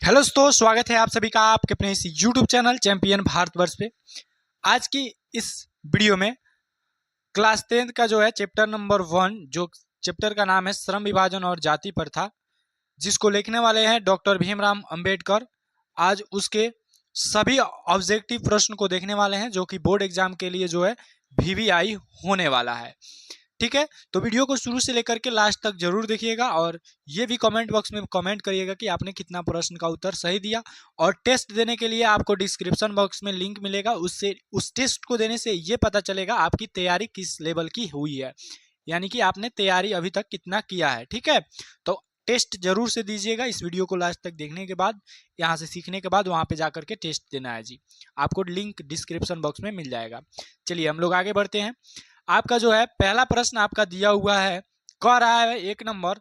Hello दोस्तों, स्वागत है आप सभी का आपके अपने इस यूट्यूब चैनल चैंपियन भारतवर्ष पे। आज की इस वीडियो में क्लास 10 का जो है चैप्टर नंबर 1, जो चैप्टर का नाम है श्रम विभाजन और जाति प्रथा, जिसको लिखने वाले हैं डॉक्टर भीमराव अंबेडकर। आज उसके सभी ऑब्जेक्टिव प्रश्न को देखने वाले हैं, जो कि बोर्ड एग्जाम के लिए जो है वीवीआई होने वाला है। ठीक है, तो वीडियो को शुरू से लेकर के लास्ट तक जरूर देखिएगा और ये भी कमेंट बॉक्स में कमेंट करिएगा कि आपने कितना प्रश्न का उत्तर सही दिया। और टेस्ट देने के लिए आपको डिस्क्रिप्शन बॉक्स में लिंक मिलेगा, उससे उस टेस्ट को देने से ये पता चलेगा आपकी तैयारी किस लेवल की हुई है, यानी कि आपने तैयारी अभी तक कितना किया है। ठीक है, तो टेस्ट जरूर से दीजिएगा। इस वीडियो को लास्ट तक देखने के बाद, यहाँ से सीखने के बाद वहाँ पे जाकर के टेस्ट देना है जी। आपको लिंक डिस्क्रिप्शन बॉक्स में मिल जाएगा। चलिए हम लोग आगे बढ़ते हैं। आपका जो है पहला प्रश्न आपका दिया हुआ है, कह रहा है 1 नंबर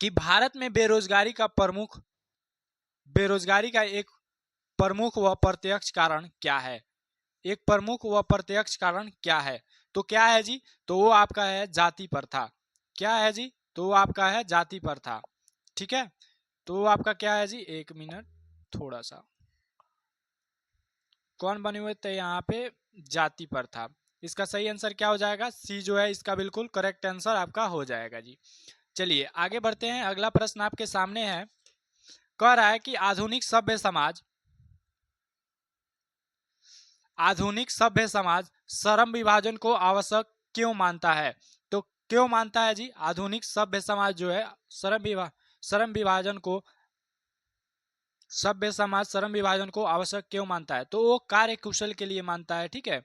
कि भारत में बेरोजगारी का एक प्रमुख व प्रत्यक्ष कारण क्या है। एक प्रमुख व प्रत्यक्ष कारण क्या है, तो क्या है जी, तो वो आपका है जाति प्रथा। क्या है जी, तो वो आपका है जाति प्रथा। ठीक है, तो वो आपका क्या है जी, 1 मिनट, थोड़ा सा कौन बने हुए थे यहाँ पे, जाति प्रथा। इसका सही आंसर क्या हो जाएगा, सी जो है इसका बिल्कुल करेक्ट आंसर आपका हो जाएगा जी। चलिए आगे बढ़ते हैं। अगला प्रश्न आपके सामने है, कह रहा है कि आधुनिक सभ्य समाज श्रम विभाजन को आवश्यक क्यों मानता है। तो क्यों मानता है जी, आधुनिक सभ्य समाज जो है श्रम विभाजन को आवश्यक क्यों मानता है, तो वो कार्य कुशल के लिए मानता है। ठीक है,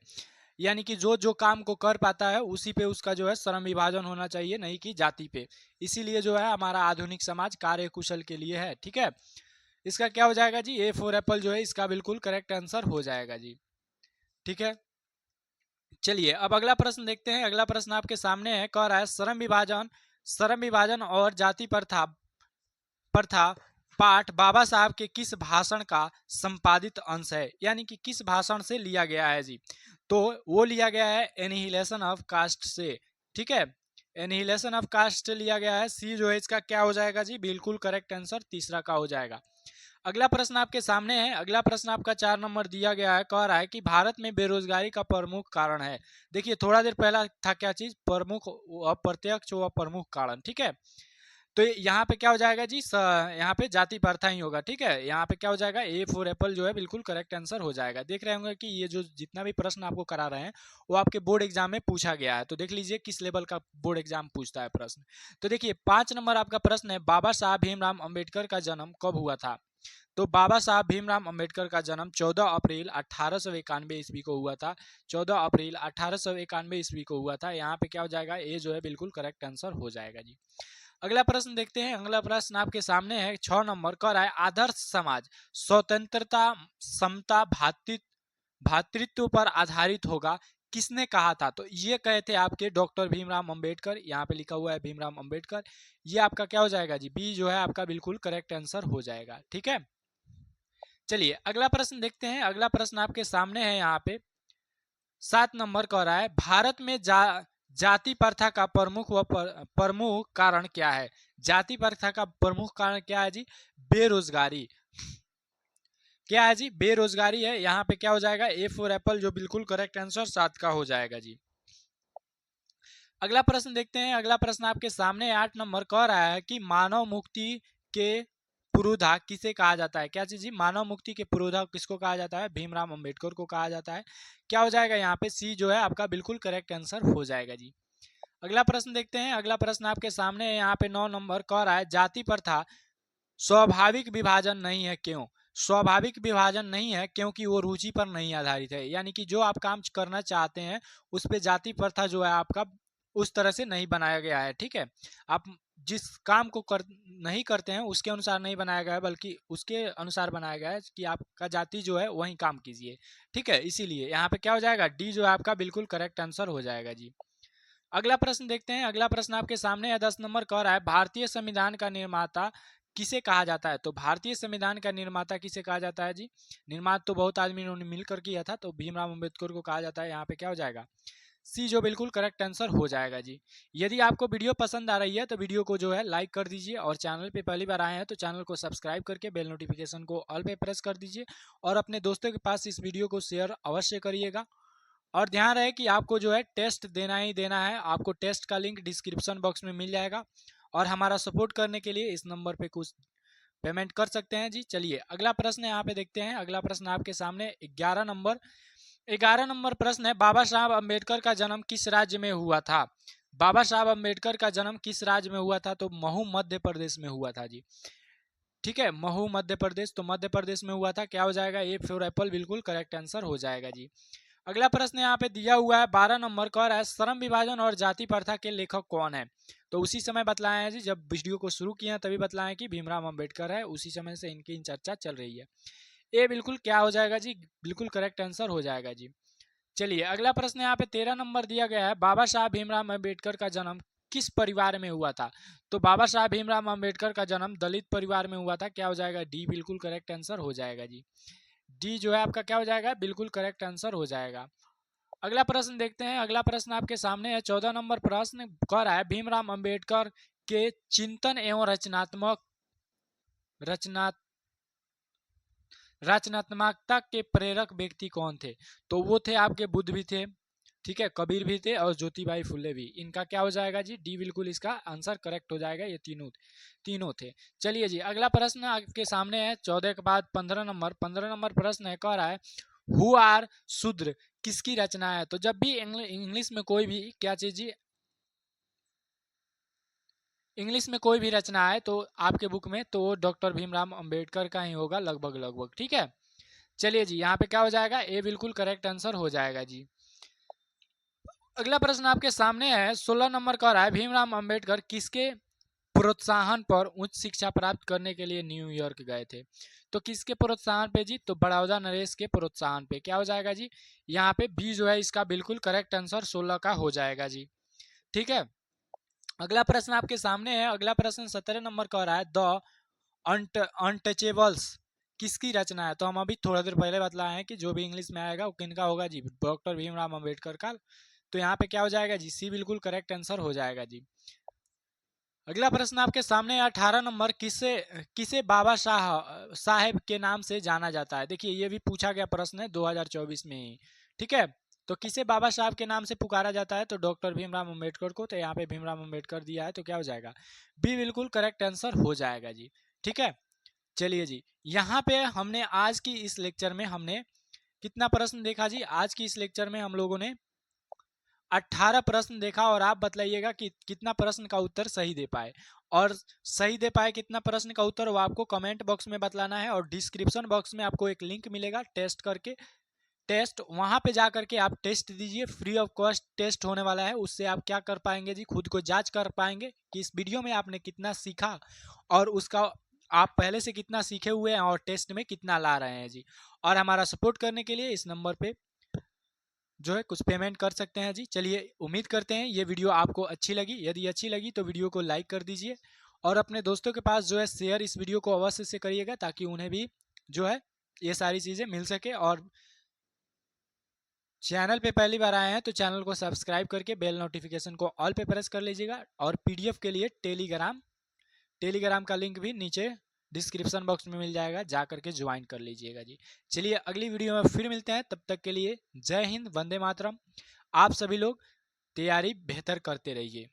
यानी कि जो जो काम को कर पाता है उसी पे उसका जो है श्रम विभाजन होना चाहिए, नहीं कि जाति पे। इसीलिए जो है हमारा आधुनिक समाज कार्य कुशल के लिए है। ठीक है, इसका क्या हो जाएगा जी, ए फॉर एप्पल जो है इसका बिल्कुल करेक्ट आंसर हो जाएगा जी। ठीक है, चलिए अब अगला प्रश्न देखते हैं। अगला प्रश्न आपके सामने है, कह रहा है श्रम विभाजन और जाति प्रथा प्रथा पाठ बाबा साहब के किस भाषण का संपादित अंश है, यानी कि किस भाषण से लिया गया है जी, तो वो लिया गया है एनिहिलेशन ऑफ कास्ट से। ठीक है, एनिहिलेशन ऑफ कास्ट से लिया गया है। सी जो है इसका क्या हो जाएगा जी, बिल्कुल करेक्ट आंसर तीसरा का हो जाएगा। अगला प्रश्न आपके सामने है। अगला प्रश्न आपका 4 नंबर दिया गया है, कह रहा है कि भारत में बेरोजगारी का प्रमुख कारण है। देखिए थोड़ा देर पहला था क्या चीज, प्रमुख अप्रत्यक्ष व प्रमुख कारण। ठीक है, तो यहाँ पे क्या हो जाएगा जी, यहाँ पे जाति प्रथा ही होगा। ठीक है, यहाँ पे क्या हो जाएगा, ए फॉर एप्पल जो है बिल्कुल करेक्ट आंसर हो जाएगा। देख रहे होंगे कि ये जो जितना भी प्रश्न आपको करा रहे हैं वो आपके बोर्ड एग्जाम में पूछा गया है। तो देख लीजिए किस लेवल का बोर्ड एग्जाम पूछता है प्रश्न। तो देखिए 5 नंबर आपका प्रश्न है, बाबा साहब भीमराव अम्बेडकर का जन्म कब हुआ था। तो बाबा साहब भीमराव अम्बेडकर का जन्म 14 अप्रैल 1891 ईस्वी को हुआ था। 14 अप्रैल 1891 ईस्वी को हुआ था। यहाँ पे क्या हो जाएगा, ए जो है बिल्कुल करेक्ट आंसर हो जाएगा जी। अगला प्रश्न देखते हैं। अगला प्रश्न आपके सामने है, 6 नंबर, कह रहा है आदर्श समाज स्वतंत्रता समता भातृत्व पर आधारित होगा, किसने कहा था। तो ये कहे थे आपके डॉक्टर भीमराव अंबेडकर। यहाँ पे लिखा हुआ है भीमराव अंबेडकर। ये आपका क्या हो जाएगा जी, बी जो है आपका बिल्कुल करेक्ट आंसर हो जाएगा। ठीक है, चलिए अगला प्रश्न देखते हैं। अगला प्रश्न आपके सामने है, यहाँ पे 7 नंबर कह रहा है, भारत में जाति प्रथा का प्रमुख कारण क्या है। जाति प्रथा का प्रमुख कारण क्या है जी, बेरोजगारी। क्या है जी, बेरोजगारी है। यहाँ पे क्या हो जाएगा, ए फॉर एप्पल जो बिल्कुल करेक्ट आंसर 7 का हो जाएगा जी। अगला प्रश्न देखते हैं। अगला प्रश्न आपके सामने 8 नंबर कह रहा है कि मानव मुक्ति के पुरोधा किसे कहा जाता है। क्या चीज जी, मानव मुक्ति के पुरोधा किसको कहा जाता है, भीमराव अंबेडकर को कहा जाता है। क्या हो जाएगा यहाँ पे, सी जो है आपका बिल्कुल करेक्ट आंसर हो जाएगा जी। अगला प्रश्न देखते हैं। अगला प्रश्न आपके सामने है, यहाँ पे 9 नंबर कह रहा है, जाति प्रथा स्वाभाविक विभाजन नहीं है, क्यों। स्वाभाविक विभाजन नहीं है क्योंकि वो रुचि पर नहीं आधारित है, यानी कि जो आप काम करना चाहते हैं उस पे जाति प्रथा जो है आपका उस तरह से नहीं बनाया गया है। ठीक है, आप जिस काम को नहीं करते हैं उसके अनुसार नहीं बनाया गया है, बल्कि उसके अनुसार बनाया गया है कि आपका जाति जो है वही काम कीजिए। ठीक है, इसीलिए यहाँ पे क्या हो जाएगा, डी जो है आपका बिल्कुल करेक्ट आंसर हो जाएगा जी। अगला प्रश्न देखते हैं। अगला प्रश्न आपके सामने है, 10 नंबर कह रहा है, भारतीय संविधान का निर्माता किसे कहा जाता है। तो भारतीय संविधान का निर्माता किसे कहा जाता है जी, निर्माता तो बहुत आदमी ने मिलकर किया था, तो भीमराव अम्बेडकर को कहा जाता है। यहाँ पे क्या हो जाएगा, सी जो बिल्कुल करेक्ट आंसर हो जाएगा जी। यदि आपको वीडियो पसंद आ रही है तो वीडियो को जो है लाइक कर दीजिए, और चैनल पे पहली बार आए हैं तो चैनल को सब्सक्राइब करके बेल नोटिफिकेशन को ऑल पे प्रेस कर दीजिए, और अपने दोस्तों के पास इस वीडियो को शेयर अवश्य करिएगा। और ध्यान रहे कि आपको जो है टेस्ट देना ही देना है, आपको टेस्ट का लिंक डिस्क्रिप्शन बॉक्स में मिल जाएगा, और हमारा सपोर्ट करने के लिए इस नंबर पे कुछ पेमेंट कर सकते हैं जी। चलिए अगला प्रश्न यहाँ पे देखते हैं। अगला प्रश्न आपके सामने 11 नंबर प्रश्न है, बाबा साहब अम्बेडकर का जन्म किस राज्य में हुआ था? बाबा साहब अम्बेडकर का जन्म किस राज्य में हुआ था? तो महू मध्य प्रदेश में हुआ था जी। ठीक है, महू मध्य प्रदेश, तो मध्य प्रदेश में हुआ था। क्या हो जाएगा? ए फॉर एप्पल बिल्कुल करेक्ट आंसर हो जाएगा जी। अगला प्रश्न यहाँ पे दिया हुआ है 12 नंबर का, है श्रम विभाजन और जाति प्रथा के लेखक कौन है? तो उसी समय बतलाया है जी, जब वीडियो को शुरू किया तभी बतलाया कि भीमराव अंबेडकर है, उसी समय से इनकी चर्चा चल रही है। ये बिल्कुल क्या हो जाएगा जी? बिल्कुल करेक्ट आंसर हो जाएगा जी। चलिए अगला प्रश्न यहाँ पे 13 नंबर दिया गया है, बाबा साहब भीमराव अंबेडकर का जन्म किस परिवार में हुआ था? तो बाबा साहब भीमराव अंबेडकर का जन्म दलित परिवार में हुआ था। क्या हो जाएगा? डी बिल्कुल करेक्ट आंसर हो जाएगा जी। डी जो है आपका क्या हो जाएगा? बिल्कुल करेक्ट आंसर हो जाएगा। अगला प्रश्न देखते हैं। अगला प्रश्न आपके सामने है 14 नंबर प्रश्न कर रहा है, भीमराव अंबेडकर के चिंतन एवं रचनात्मकता के प्रेरक व्यक्ति कौन थे? तो वो थे आपके बुद्ध भी थे, ठीक है, कबीर भी थे, और ज्योतिबाई फुले भी। इनका क्या हो जाएगा जी? डी बिल्कुल इसका आंसर करेक्ट हो जाएगा। ये तीनों थे। चलिए जी अगला प्रश्न आपके सामने है 14 के बाद 15 नंबर प्रश्न है, कह रहा है हु आर शूद्र किसकी रचना है? तो जब भी इंग्लिश में कोई भी क्या चीज जी, इंग्लिश में कोई भी रचना है तो आपके बुक में तो डॉक्टर भीमराव अंबेडकर का ही होगा लगभग। ठीक है, चलिए जी यहाँ पे क्या हो जाएगा? ए बिल्कुल करेक्ट आंसर हो जाएगा जी। अगला प्रश्न आपके सामने है 16 नंबर का रहा है, भीमराव अंबेडकर किसके प्रोत्साहन पर उच्च शिक्षा प्राप्त करने के लिए न्यूयॉर्क गए थे? तो किसके प्रोत्साहन पे जी? तो बड़ौदा नरेश के प्रोत्साहन पे। क्या हो जाएगा जी? यहाँ पे बी जो है इसका बिल्कुल करेक्ट आंसर 16 का हो जाएगा जी। ठीक है, अगला प्रश्न आपके सामने है। अगला प्रश्न 17 नंबर का रहा है, द अनटचेबल्स किसकी रचना है? तो हम अभी थोड़ा देर पहले बतलाए हैं कि जो भी इंग्लिश में आएगा वो किनका होगा जी? डॉक्टर भीमराव अंबेडकर का। तो यहाँ पे क्या हो जाएगा जी? सी बिल्कुल करेक्ट आंसर हो जाएगा जी। अगला प्रश्न आपके सामने 18 नंबर, किसे किसे बाबा साहेब के नाम से जाना जाता है? देखिए ये भी पूछा गया प्रश्न है 2024 में ही। ठीक है, तो किसे बाबा साहब के नाम से पुकारा जाता है? तो डॉक्टर भीमराव अंबेडकर को। तो यहाँ पे भीमराव अंबेडकर दिया है, तो क्या हो जाएगा? बी बिल्कुल करेक्ट आंसर हो जाएगा जी। ठीक है, चलिए जी यहाँ पे हमने आज की इस लेक्चर में हमने कितना प्रश्न देखा जी? आज की इस लेक्चर में हम लोगों ने 18 प्रश्न देखा, और आप बतलाइएगा कि कितना प्रश्न का उत्तर सही दे पाए, और सही दे पाए कितना प्रश्न का उत्तर वो आपको कमेंट बॉक्स में बतलाना है। और डिस्क्रिप्शन बॉक्स में आपको एक लिंक मिलेगा टेस्ट करके, टेस्ट वहां पे जा करके आप टेस्ट दीजिए, फ्री ऑफ कॉस्ट टेस्ट होने वाला है। उससे आप क्या कर पाएंगे जी? खुद को जांच कर पाएंगे कि इस वीडियो में आपने कितना सीखा, और उसका आप पहले से कितना सीखे हुए हैं, और टेस्ट में कितना ला रहे हैं जी। और हमारा सपोर्ट करने के लिए इस नंबर पे जो है कुछ पेमेंट कर सकते हैं जी। चलिए उम्मीद करते हैं ये वीडियो आपको अच्छी लगी। यदि अच्छी लगी तो वीडियो को लाइक कर दीजिए, और अपने दोस्तों के पास जो है शेयर इस वीडियो को अवश्य से करिएगा, ताकि उन्हें भी जो है ये सारी चीज़ें मिल सके। और चैनल पे पहली बार आए हैं तो चैनल को सब्सक्राइब करके बेल नोटिफिकेशन को ऑल पे प्रेस कर लीजिएगा। और पीडीएफ के लिए टेलीग्राम का लिंक भी नीचे डिस्क्रिप्शन बॉक्स में मिल जाएगा, जा करके ज्वाइन कर लीजिएगा जी। चलिए अगली वीडियो में फिर मिलते हैं, तब तक के लिए जय हिंद, वंदे मातरम। आप सभी लोग तैयारी बेहतर करते रहिए।